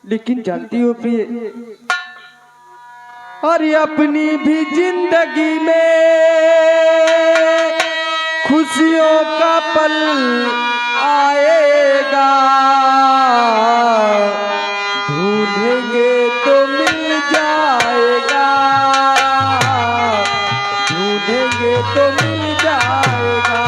लेकिन जानती हो प्रिय, और अपनी भी जिंदगी में खुशियों का पल आएगा, ढूंढेंगे तो मिल जाएगा, ढूंढेंगे तो मिल जाएगा।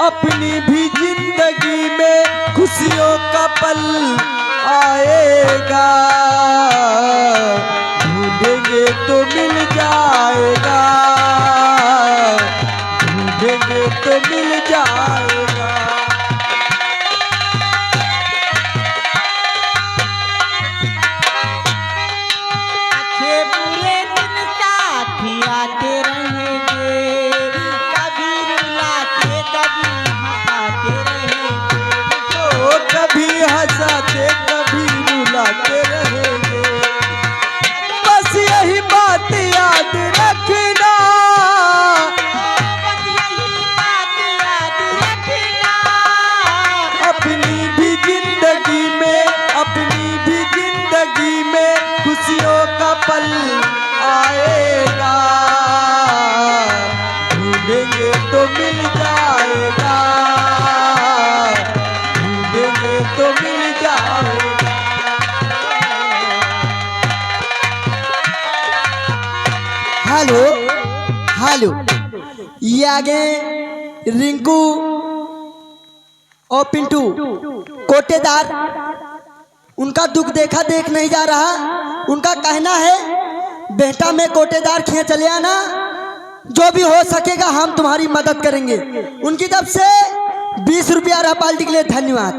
अपनी भी जिंदगी में खुशियों का पल आएगा, ढूंढेंगे तो मिल जाएगा, ढूंढेंगे तो मिल जाएगा। अच्छे बुरे दिन साथी आते रहेंगे, कभी रुलाते कभी हंसाते रहेंगे, तो कभी हंसाते कभी रुलाते रहेंगे। बस यही बात याद रखना, बस यही बात याद रखना। अपनी भी जिंदगी में, अपनी भी जिंदगी में खुशियों का पल आएगा, ढूंढेंगे तो मिल जाएगा, ढूंढेंगे तो मिल जाएगा। हेलो हेलो, ये आगे रिंकू और पिंटू कोटेदार, उनका दुख देखा देख नहीं जा रहा। उनका कहना है बेटा में कोटेदार खींच चले आना, जो भी हो सकेगा हम तुम्हारी मदद करेंगे। उनकी तरफ से 20 रुपया रहा पार्टी के लिए, धन्यवाद।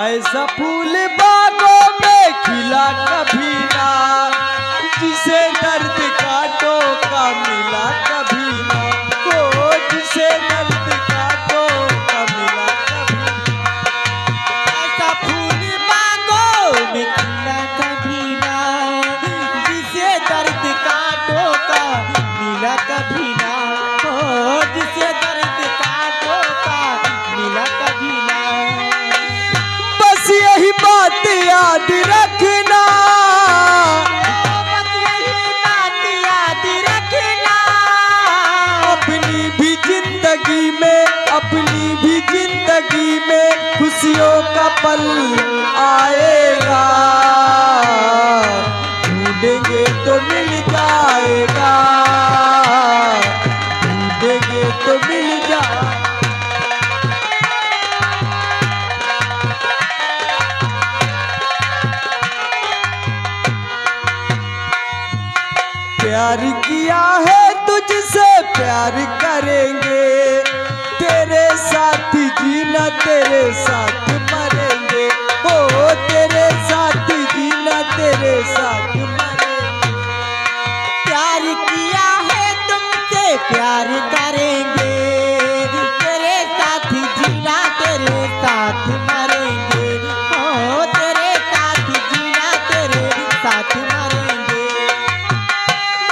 ऐसा फूल बागों में खिला कभी ना, जिसे दर्द कांटों का मिला कभी ना, हो जिसे दर्द कांटों का मिला कभी ना। ऐसा फूल बागों में खिला कभी ना, जिसे दर्द कांटों का मिला कभी ना, हो जिसे दर्द कांटों का मिला कभी ना। बस यही बात याद रखना, बस यही बात याद रखना। अपनी भी जिंदगी में, अपनी भी जिंदगी में खुशियों का पल आएगा, ढूंढेंगे तो मिल जाएगा, ढूंढेंगे तो मिल जाएगा। प्यार किया है तुझसे प्यार करेंगे, तेरे साथ जीना तेरे साथ मरेंगे, हो तेरे साथ जीना तेरे साथ मरेंगे। प्यार किया है तुमसे प्यार करेंगे, तेरे साथ जीना तेरे साथ मरेंगे, हो तेरे साथ जीना तेरे साथ मरेंगे।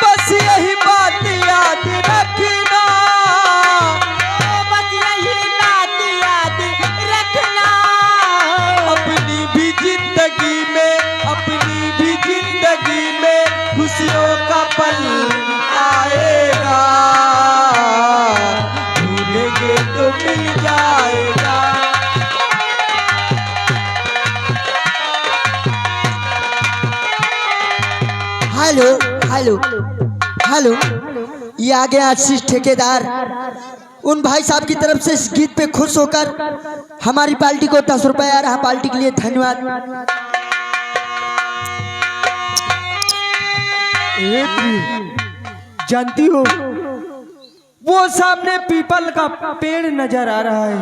बस यही बात याद रखना, बस यही बात याद रखना। अपनी भी जिंदगी में, अपनी भी जिंदगी में खुशियों का पल आएगा, ढूंढेंगे तो मिल जाएगा। हेलो हेलो हेलो, ये आगे आशीष ठेकेदार, उन भाई साहब की तरफ से इस गीत पे खुश होकर हमारी पार्टी को 10 रुपया आ रहा, पार्टी के लिए धन्यवाद। जानती हो वो सामने पीपल का पेड़ नजर आ रहा है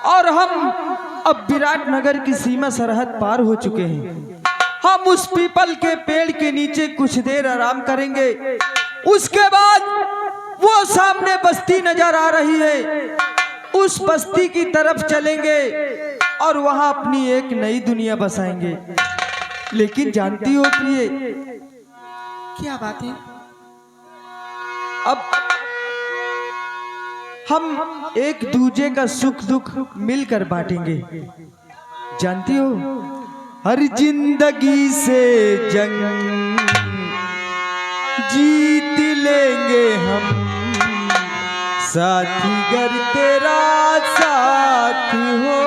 और हम अब विराट नगर की सीमा सरहद पार हो चुके हैं। हम उस पीपल के पेड़ के नीचे कुछ देर आराम करेंगे। उसके बाद वो सामने बस्ती नजर आ रही है, उस बस्ती की तरफ चलेंगे और वहां अपनी एक नई दुनिया बसाएंगे। लेकिन जानती हो प्रिय, क्या बात है? अब हम एक दूजे का सुख दुख मिलकर बांटेंगे। जानती हो, हर जिंदगी से जंग जीत लेंगे हम, साथी गर तेरा साथ हो।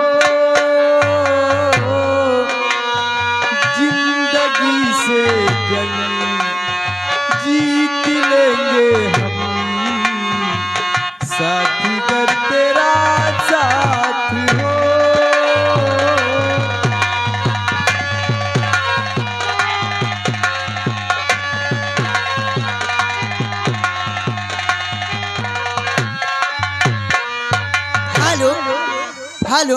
जिंदगी से जंग जीत लेंगे हम, साथी गर तेरा साथ हो। हेलो,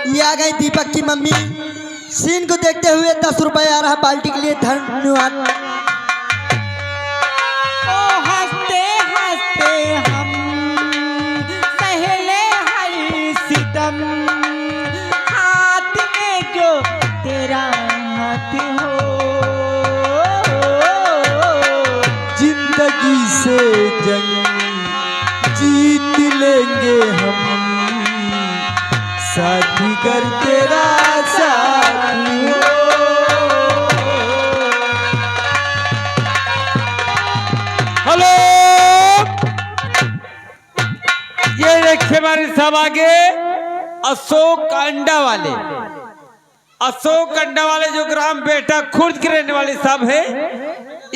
ये आ गई दीपक की मम्मी। सीन को देखते हुए 10 रुपए आ रहा पार्टी के लिए, धन्यवाद। ओ हंसते हंसते हम सहले हर सितम, हाथ में जो तेरा हाथ हो। जिंदगी से जंग जीत लेंगे हम, साथी कर तेरा साथ हो। हेलो, ये देखिए हमारे सब आगे अशोक अंडा वाले, अशोक अंडा वाले जो ग्राम बेटा खुर्द के रहने वाले साहब है।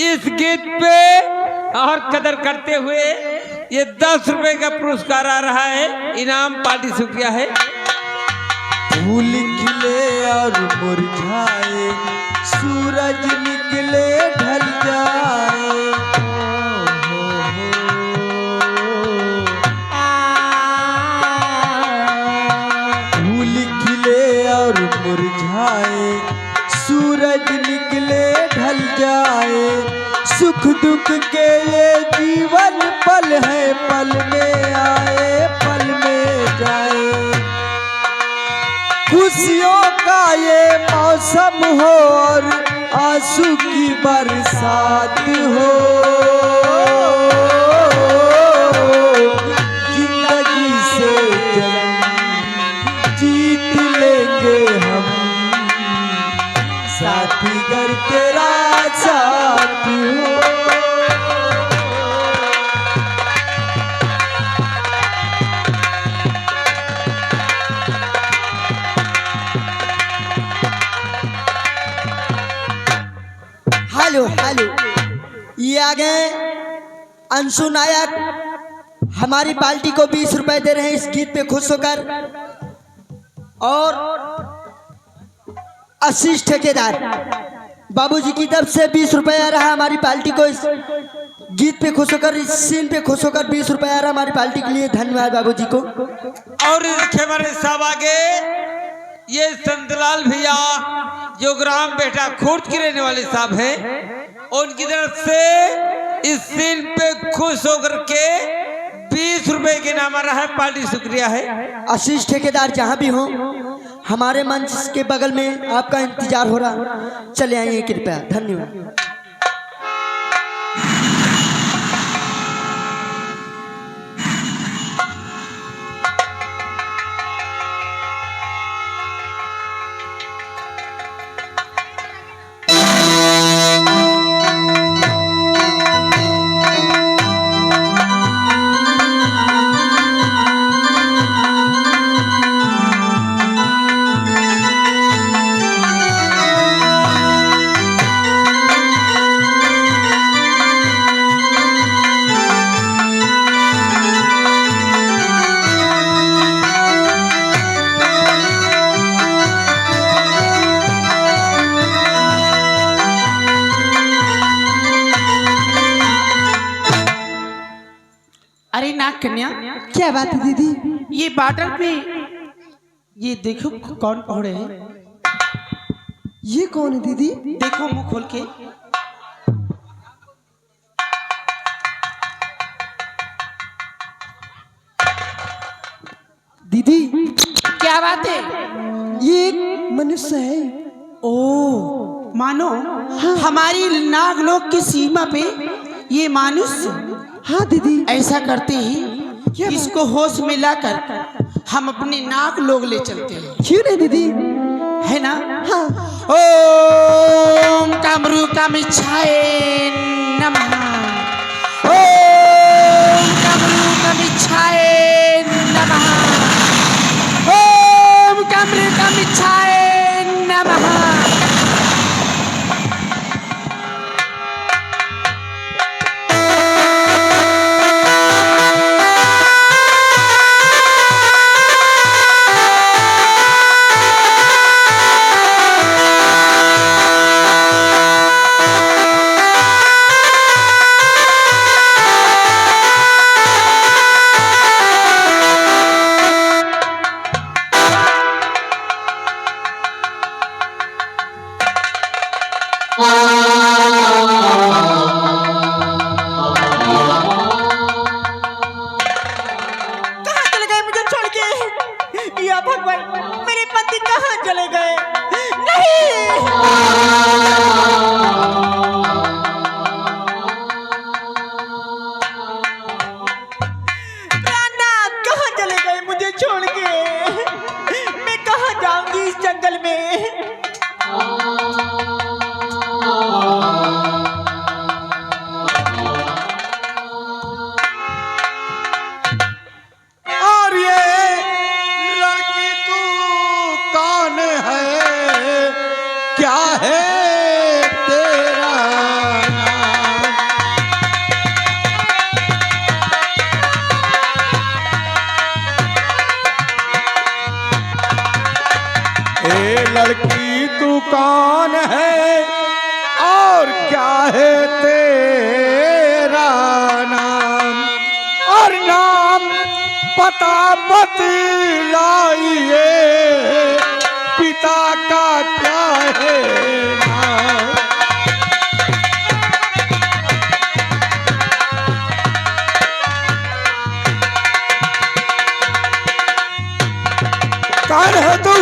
इस गीत पे और कदर करते हुए ये 10 रुपए का पुरस्कार आ रहा है, इनाम पार्टी शुक्रिया है। फूल खिले और मुरझाए, सूरज निकले ढल जाए। फूल खिले और मुरझाए, सूरज निकले ढल जाए। सुख दुख के ये जीवन पल है, पल में आए पल में जाए। खुशियों का ये मौसम हो और आंसू की बरसात हो। जिंदगी से जंग जीत लेंगे हम, साथी गर तेरा साथ हो। हेलो, ये आ गए अंशु नायक, हमारी पार्टी को 20 रुपए दे रहे हैं इस गीत पे खुश होकर। और आशीष ठेकेदार बाबूजी की तरफ से 20 रुपए आ रहा है हमारी पार्टी को, इस गीत पे खुश होकर, इस सीन पे खुश होकर 20 रुपए आ रहा हमारी पार्टी के लिए, धन्यवाद बाबूजी को। और देखिए हमारे सब आगे ये संतलाल भैया जो ग्राम बेटा खुर्द के रहने वाले साहब हैं, उनकी तरफ से इस सीन पे खुश होकर के 20 रुपए के नाम आ रहा है, पार्टी शुक्रिया है। आशीष ठेकेदार जहां भी हो, हमारे मंच के बगल में आपका इंतजार हो रहा, चले आइए कृपया, धन्यवाद। अरे नाग कन्या, क्या बात है दीदी? ये बॉर्डर पे ये देखो कौन पहुंचे हैं। ये कौन है दीदी? देखो मुंह खोल के। दीदी क्या बात है? ये एक मनुष्य है। ओ मानो हमारी नागलोक की सीमा पे ये मानुष्य। हाँ दीदी। ऐसा करते ही इसको होश में लाकर हम अपने नागलोक ले चलते हैं, क्यों नहीं दीदी? है ना? हाँ। ओम कामरू कामिच्छाय नमः। ओम कामरू कामिच्छाय नमः। ओम कामरू कामिच्छाय नमः। या भगवान, मेरे पति कहाँ चले गए? नहीं, प्राणनाथ कहाँ चले गए मुझे छोड़ के? मैं कहाँ जाऊंगी इस जंगल में? क्या है तेरा नाम? ए लड़की तू कौन है और क्या है तेरा नाम? और नाम पता बतलाइए, पिता का क्या है नाम? कौन है तू?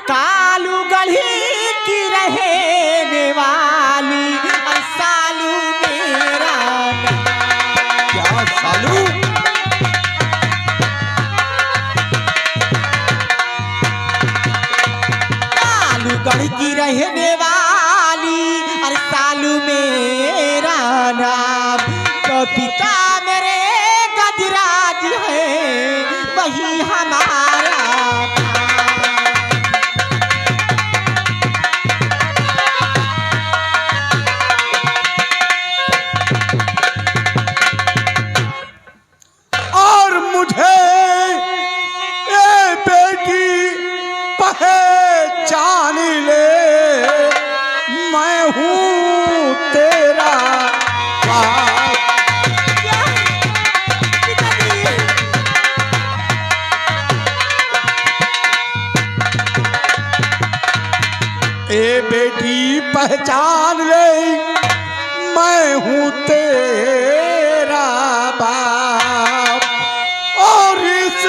कालू गढ़ी की रहने वाली और सालू मेरा नाम। क्या सालू? गढ़ की रहने वाली और सालू मेरा नाम। तो पिता मेरे गजराज है, वही हमारा और मुझे ये बेटी पहचान ले, मैं हूँ तेरा बाप। ए बेटी पहचान ले, मैं हूँ तेरा बाप। और इस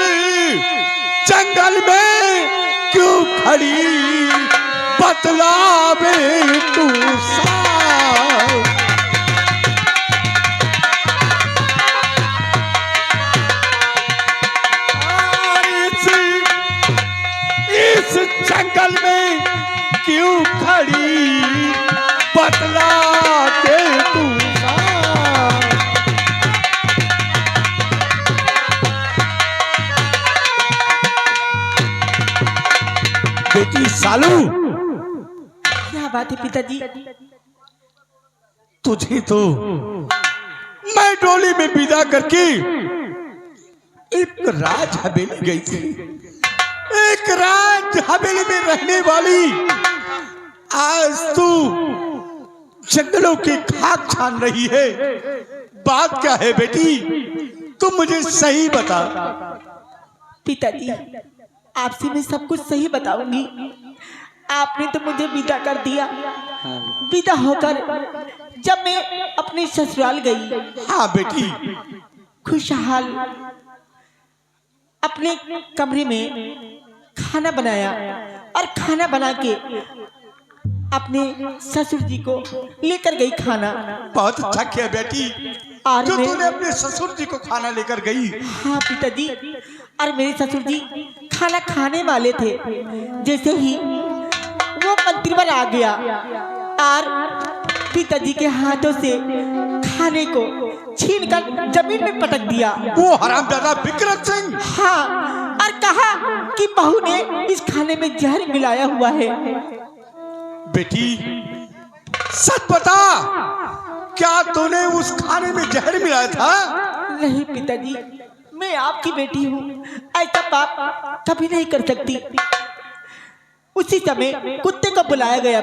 जंगल में क्यों खड़ी बतला बे तू साफ। इस जंगल में क्यों खड़ी बतला दे तू साफ। बेटी सालू, क्या बात है पिताजी? तुझे तो मैं डोली में विदा करके एक राज हवेली गई थी। एक राज हवेली में रहने वाली आज तू जंगलों की खाक छान रही है। बात क्या है बेटी, तुम मुझे सही बता। पिताजी, आपसे मैं सब कुछ सही बताऊंगी। आपने तो मुझे विदा कर दिया। विदा होकर जब मैं अपने ससुराल गई, हाँ बेटी, खुशहाल अपने कमरे में खाना बनाया और खाना बना के अपने ससुर जी को लेकर गई खाना। बहुत अच्छा किया बेटी, और जो मैं- तूने अपने ससुर जी को खाना लेकर गई। हाँ पिताजी, और मेरे ससुर जी खाना खाने वाले थे, जैसे ही वो मंत्रिवर आ गया और पिताजी के हाथों से खाने को छीनकर जमीन में पटक दिया। वो हरामजादा विक्रम सिंह। हाँ, और कहा कि बहू ने इस खाने में जहर मिलाया हुआ है। बेटी सच बता, क्या तूने उस खाने में जहर मिलाया था? नहीं पिताजी, मैं आपकी बेटी हूँ, ऐसा पाप कभी नहीं कर सकती। उसी समय कुत्ते को बुलाया गया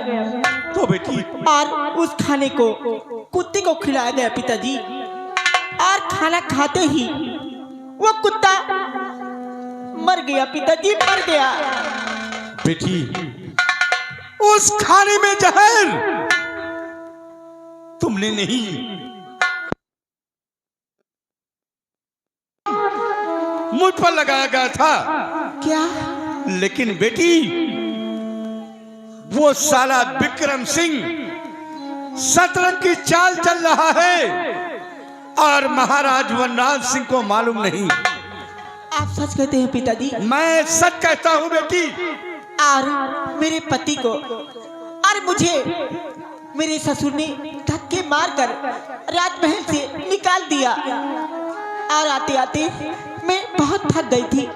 तो बेटी और उस खाने को कुत्ते को खिलाया गया पिताजी, और खाना खाते ही वो कुत्ता मर गया पिताजी, मर गया। बेटी उस खाने में जहर तुमने नहीं, मुझ पर लगाया गया था। क्या? लेकिन बेटी वो साला विक्रम सिंह शतरंज की चाल चल रहा है और महाराज वनराज सिंह को मालूम नहीं। आप सच कहते हैं पिताजी? मैं सच कहता हूँ बेटी। और मेरे पति को और मुझे मेरे ससुर ने धक्के मारकर राजमहल से निकाल दिया, और आते आते मैं बहुत थक गई थी।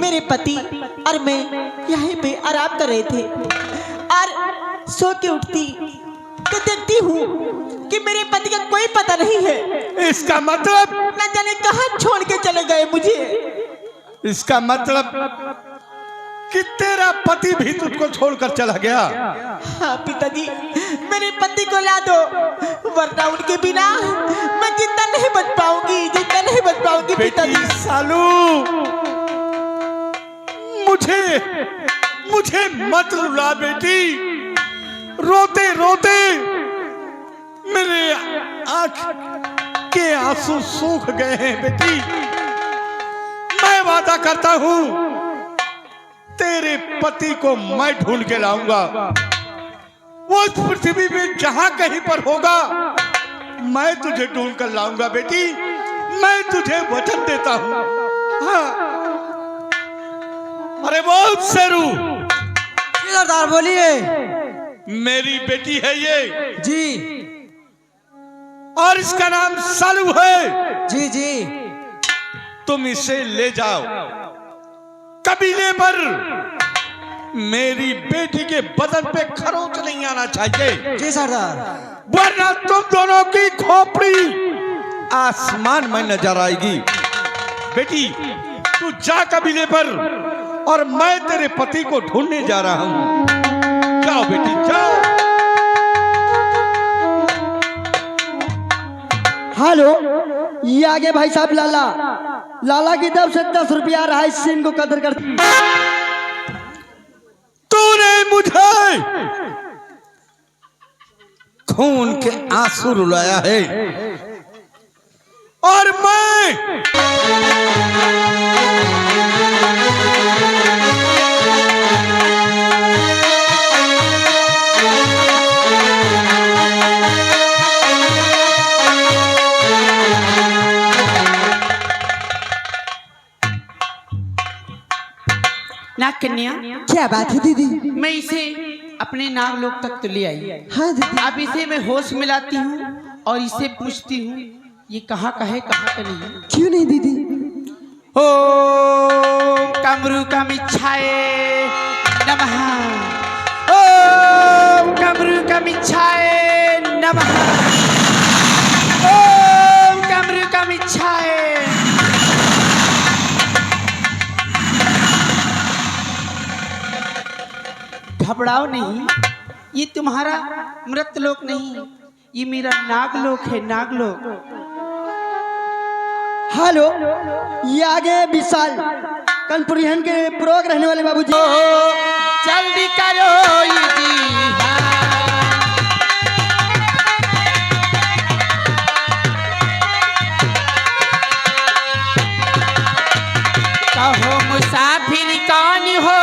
मेरे पति और मैं यहीं पे आराम कर रहे थे, और सो के उठती तो देखती हूँ कि मेरे पति का कोई पता नहीं है। इसका मतलब, न जाने कहाँ छोड़ के चले गए मुझे। इसका मतलब कि तेरा पति भी तुझको छोड़कर चला गया। हाँ पिताजी, मेरे पति को ला दो, वरना उनके बिना मैं जिंदा नहीं बच पाऊंगी, जिंदा नहीं बच पाऊंगी बेटी पिताजी। सालू, मुझे मत रुला बेटी। रोते रोते मेरे आंख के आंसू सूख गए हैं बेटी। मैं वादा करता हूँ तेरे पति को मैं ढूंढ के लाऊंगा। वो इस पृथ्वी में जहां कहीं पर होगा मैं तुझे ढूंढ कर लाऊंगा बेटी। मैं तुझे वचन देता हूँ। हाँ। अरे बोल शेरू। सरदार बोलिए। मेरी बेटी है ये, जी और इसका नाम सालू है। जी जी। तुम इसे ले जाओ कबीले पर। मेरी बेटी के बदन पे खरोंच नहीं आना चाहिए, जी सरदार। वरना तुम दोनों की खोपड़ी आसमान में नजर आएगी। बेटी तू जा कबीले पर, और मैं तेरे पति को ढूंढने जा रहा हूं। जाओ बेटी जाओ। हेलो, ये आगे भाई साहब लाला। लाला की तरफ से 10 रुपया रहा, इससे इनको कदर कर। तूने मुझे खून के आंसू रुलाया है, और मैं नाग कन्या, क्या बात है दीदी? मैं इसे अपने नागलोक तक तो ले आई। हाँ दीदी। अब इसे मैं होश मिलाती हूँ और इसे पूछती हूँ ये कहाँ का है, कहाँ का नहीं है। क्यों नहीं दीदी? ओम कमरू कमिच्छाए नमः। ओम कमरू कमिच्छाए नमः। ओम कमरू कमिच्छाए। घबराओ नहीं, ये तुम्हारा मृतलोक नहीं, ये मेरा नागलोक है, नागलोक। हेलो, ये आगे विशाल कानपुर के प्रोग रहने वाले बाबूजी। जल्दी करो इजहार। कहो मुसाफिर कौन हो,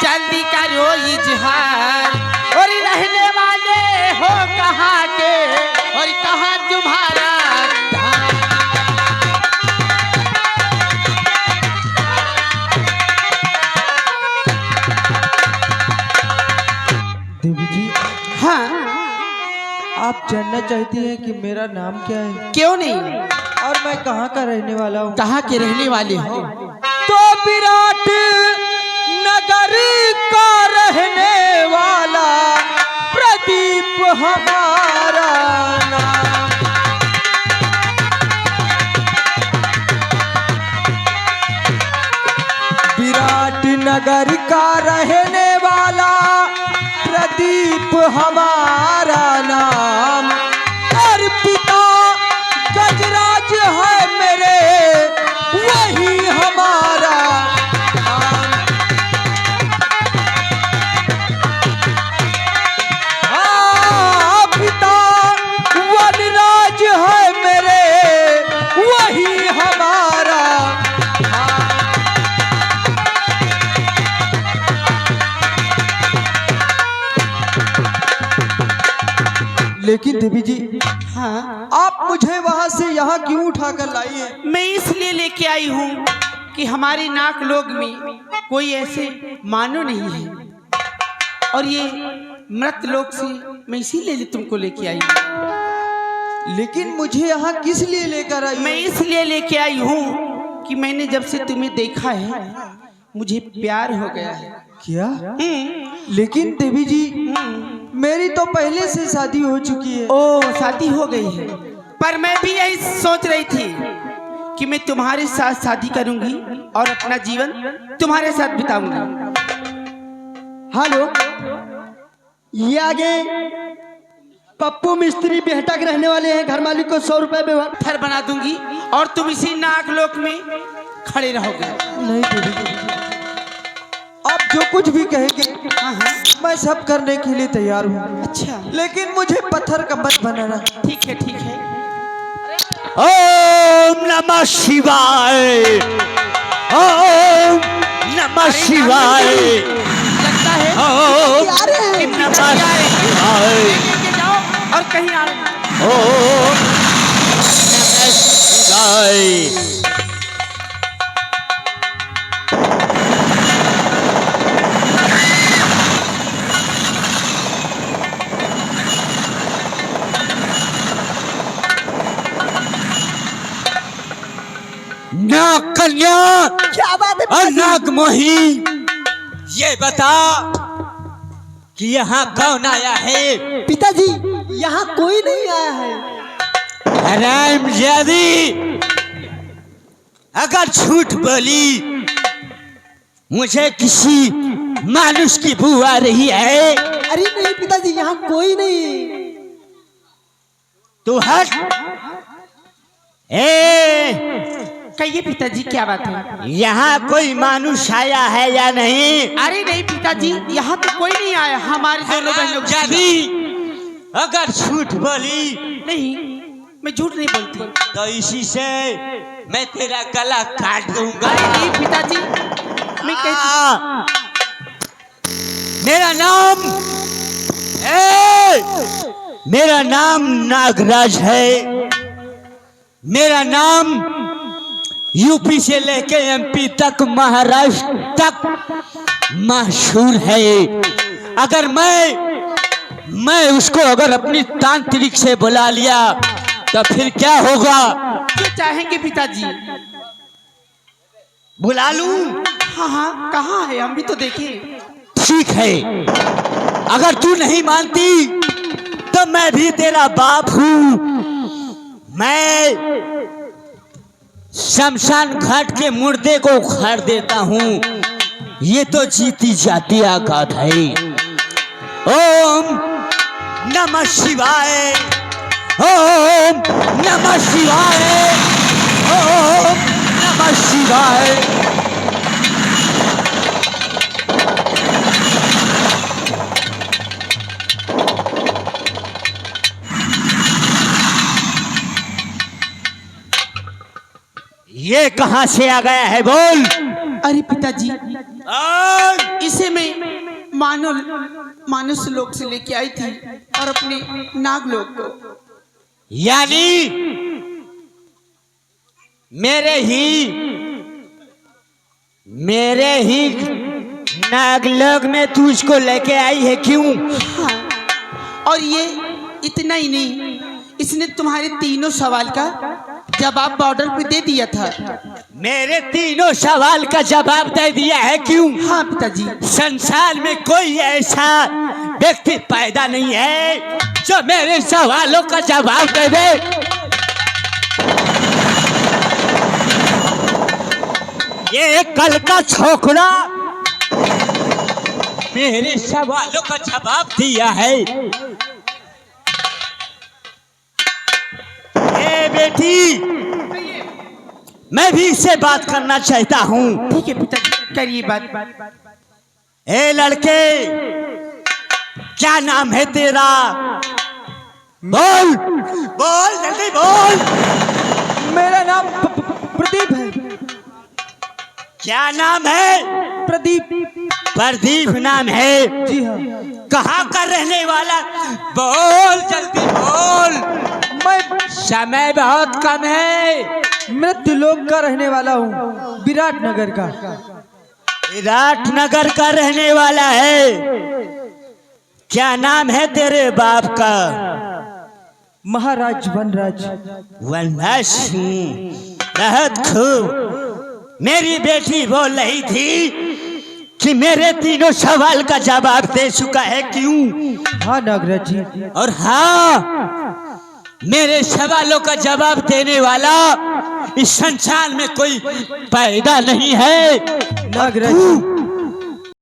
जल्दी करो इजहार। और रहने वाले हो कहाँ के, और कहाँ तुम्हारा घर? देवी जी, हाँ, आप जानना चाहती हैं कि मेरा नाम क्या है क्यों नहीं? और मैं कहाँ का रहने वाला हूँ? कहाँ के रहने वाले हो? तो विराट नगर का रहने वाला प्रदीप हमारा नाम। विराट नगर का रहने वाला प्रदीप हमारा नाम। और पिता गजराज है मेरे, वही हमारा नाम। हाँ, पिता वनराज है मेरे, वही हमारा नाम। लेकिन देवी जी, हाँ, आप मुझे वहां से यहाँ क्यों उठाकर लाई है? मैं इसलिए लेके आई हूँ कि हमारे नाक लोग में कोई ऐसे मानो नहीं है, और ये मृत लोक से मैं इसीलिए तुमको लेके आई हूँ। लेकिन मुझे यहाँ किस लिए लेकर आई? मैं इसलिए लेके आई हूँ कि मैंने जब से तुम्हें देखा है मुझे प्यार हो गया है। क्या? लेकिन देवी जी, मेरी तो पहले से शादी हो चुकी है। ओ, शादी हो गई है, पर मैं भी यही सोच रही थी कि मैं तुम्हारे साथ शादी करूंगी और अपना जीवन तुम्हारे साथ बिताऊंगी। हेलो, ये आगे पप्पू मिस्त्री बेहटा के रहने वाले हैं। घर मालिक को 100 रुपए व्यवहार। घर बना दूंगी और तुम इसी नागलोक में खड़े रहोगे। नहीं देवी जी, आप जो कुछ भी कहेंगे हाँ हाँ, मैं सब करने के लिए तैयार हूँ। अच्छा, लेकिन मुझे पत्थर का मत बनाना। ठीक है ठीक है। ओम नमः शिवाय, ओम नमः शिवाय, लगता है ओम कि नमः पिताजी शिवाय, लेके जाओ और कहीं आ रहे हैं। ओम नमः शिवाय। नाग कन्या, क्या बात है और नागमोही, ये बता कि यहाँ कौन आया है? पिताजी? यहाँ कोई नहीं आया है। हरामजादी, अगर झूठ बोली मुझे किसी मानुष की बू आ रही है। अरे नहीं पिताजी, यहाँ कोई नहीं। तू हट। कहिए पिताजी, क्या बात है? यहाँ कोई मानुष आया है या नहीं? अरे नहीं पिताजी, यहाँ तो कोई नहीं आया। हमारे दोनों बहनों को हरामजादी, अगर झूठ बोली नहीं, मैं झूठ नहीं बोलती। तो इसी से मैं तेरा गला काट दूंगा। अरे नहीं पिताजी, मैं कहती मेरा नाम मेरा नाम नागराज है। मेरा नाम यूपी से लेके एमपी तक, महाराष्ट्र तक मशहूर है। अगर मैं उसको अगर अपनी तांत्रिक से बुला लिया तो फिर क्या होगा? जो चाहेंगे पिताजी। बुला लूं? हाँ हाँ, कहाँ है? हम भी तो देखें। ठीक है, अगर तू नहीं मानती तो मैं भी तेरा बाप हूं। मैं शमशान घाट के मुर्दे को उखाड़ देता हूं। ये तो जीती जाती औकात है। ओम नमः शिवाय, ओम नमः शिवाय, ओम नमः शिवाय। ये कहाँ से आ गया है बोल। अरे पिताजी, और इसे मैं मानुष लोक से लेके आई थी और अपने नाग लोक को। यानी मेरे ही नागलोक में तू इसको लेके आई है क्यों? हाँ, और ये इतना ही नहीं, इसने तुम्हारे तीनों सवाल का जवाब बॉर्डर पे दे दिया था। मेरे तीनों सवाल का जवाब दे दिया है क्यों? हाँ पिताजी। संसार में कोई ऐसा व्यक्ति पैदा नहीं है जो मेरे सवालों का जवाब दे दे। ये कल का छोकरा मेरे सवालों का जवाब दिया है। ए बेटी, मैं भी इससे बात करना चाहता हूँ। ठीक है पिताजी, करिए बात। ए लड़के, क्या नाम है तेरा? बोल बोल जल्दी बोल। मेरा नाम प्रदीप है। क्या नाम है? प्रदीप। प्रदीप नाम है? जी हाँ। कहाँ का रहने वाला? बोल जल्दी बोल, मैं समय बहुत कम है। मृत्युलोक का रहने वाला हूँ, विराट नगर का। विराट नगर का रहने वाला है। क्या नाम है तेरे बाप का? महाराज वनराज। वनराज। बहुत खूब। मेरी बेटी बोल रही थी कि मेरे तीनों सवाल का जवाब दे चुका है क्यों? हाँ नागराज जी। और हाँ, मेरे सवालों का जवाब देने वाला इस संसार में कोई पैदा नहीं है। नागराज जी,